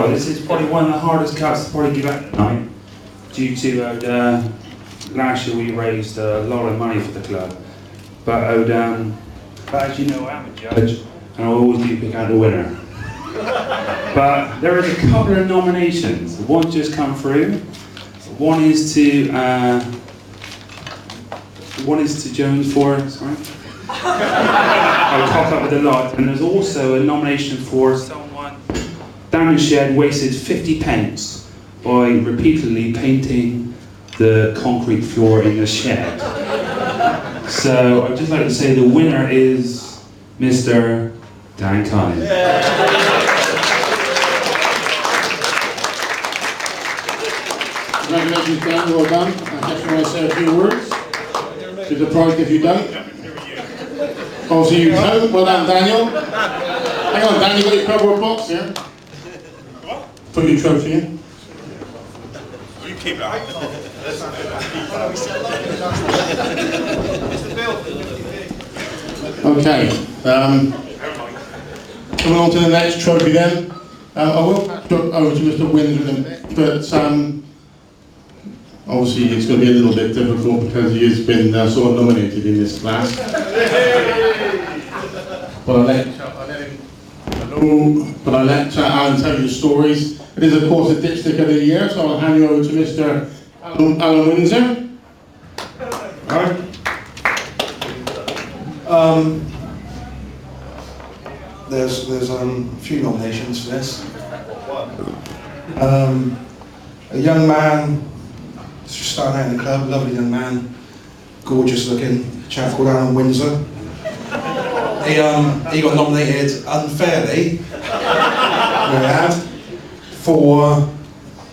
well, this is probably one of the hardest cups to probably give out tonight, due to last year we raised a lot of money for the club. But as you know, I'm a judge, and I always do pick out the winner. But there is a couple of nominations. One just come through. One is to Jones for, sorry. I'll cock up with a lot. And there's also a nomination for someone down the shed wasted 50 pence by repeatedly painting the concrete floor in the shed. So I'd just like to say the winner is Mr. Dan Collins. Congratulations, Dan, well done. I just want to say a few words. Give the prize if you don't. Obviously you don't. Well done, Daniel. Hang on, Dan, you got your cardboard box, yeah? What? Put your trophy in. You keep that. Okay. Coming on to the next trophy then. I will pass over to Mr. Windsor in a bit, but obviously it's going to be a little bit difficult because he has been sort of nominated in this class. But I'll let Alan tell you the stories. It is of course a dipstick of the year, so I'll hand you over to Mr. Alan Windsor. Alright. There's a few nominations for this. A young man, just starting out in the club, lovely young man, gorgeous looking chap called Alan Windsor. He got nominated unfairly, for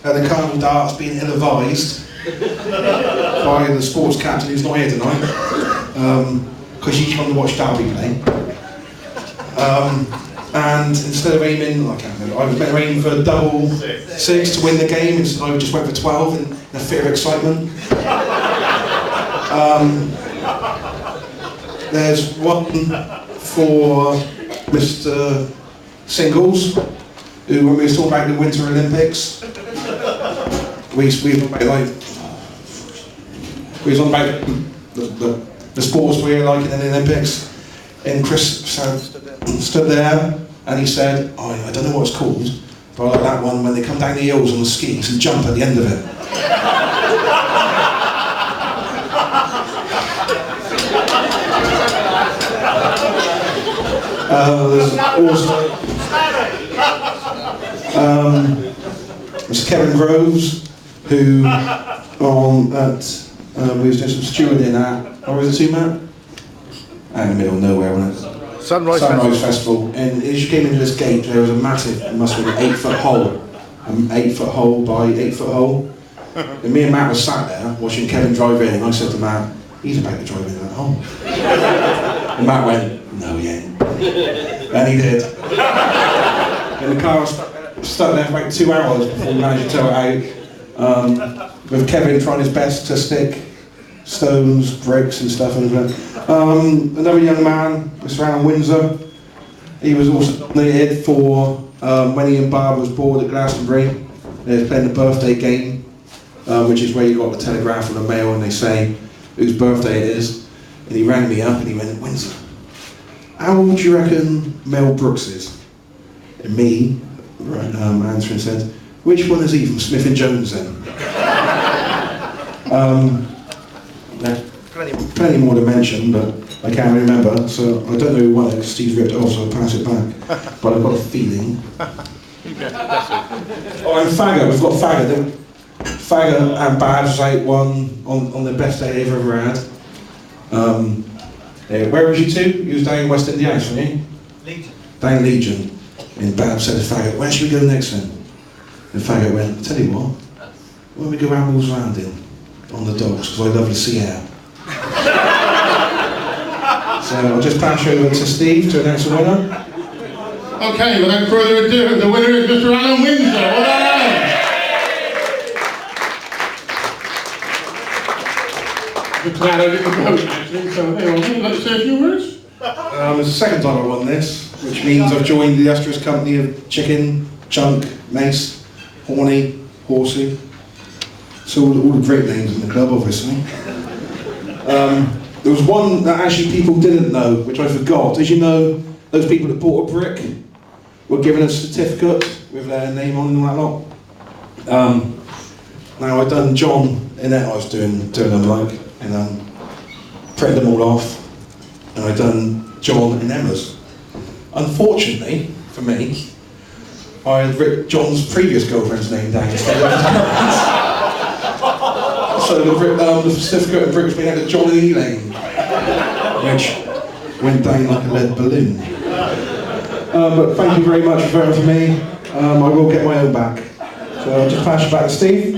the Carnival Darts being ill-advised by the sports captain who's not here tonight, because he's come to watch Derby play. And instead of aiming, I can't remember, I was better aiming for a double six to win the game, instead I just went for 12 in a fit of excitement. There's one for Mr. Singles, who, when we were talking about the Winter Olympics, we was on about the sports we were liking in the Olympics, and Chris stood there and he said, oh, I don't know what it's called, but I like that one when they come down the hills on the skis and jump at the end of it. There's also Mr. Kevin Groves, who we was doing some stewarding at, or was it too, Matt? Out in the middle of nowhere, wasn't it? Sunrise Festival. And as you came into this gate, there was a massive, it must have been an 8-foot hole, an 8-foot hole by 8-foot hole. And me and Matt was sat there watching Kevin drive in, and I said to Matt, he's about to drive in that hole. And Matt went, no he ain't. And he did. And the car was stuck there for about 2 hours before we managed to tow it out. With Kevin trying his best to stick stones, bricks and stuff into it. Another young man, Mr. Alan Windsor, he was also nominated for when he and Barbara was bored at Glastonbury. They were playing the birthday game, which is where you got the telegraph or the mail and they say whose birthday it is. And he rang me up and he went, Windsor, how old do you reckon Mel Brooks is? And me, answering said, which one is he from Smith and Jones then? Plenty more to mention, but I can't remember, so I don't know who won it because Steve's ripped it off, so I'll pass it back. But I've got a feeling. Oh, and Faggot, we've got Faggot. Faggot and Babs out one on the best day they've ever had. Where was you two? You was down in West Indies, weren't you? Legion. Down Legion. And Babs said to Faggot, where should we go next then? And Faggot went, tell you what, why don't we go Amble's Landing on the docks, because I love the sea air. So I'll just pass you over to Steve to announce the winner. Okay, without further ado, the winner is Mr. Alan Windsor. Well done, Alan. We're glad I didn't vote, actually, so hey, would you like to say a few words? It's the second time I won this, which means I've joined the illustrious company of chicken Chunk, Mace, Horny, Horsey. So all the great names in the club, obviously. There was one that actually people didn't know, which I forgot. Did you know those people that bought a brick were given a certificate with their name on and all that lot? Now I done John in it, I was doing them like, and printed them all off, and I done John in Emma's. Unfortunately, for me, I had written John's previous girlfriend's name down instead of so the certificate of bricks being out of John and Elaine, which went down like a lead balloon. But thank you very much for voting for me. I will get my own back. So I'll just pass you back to Steve.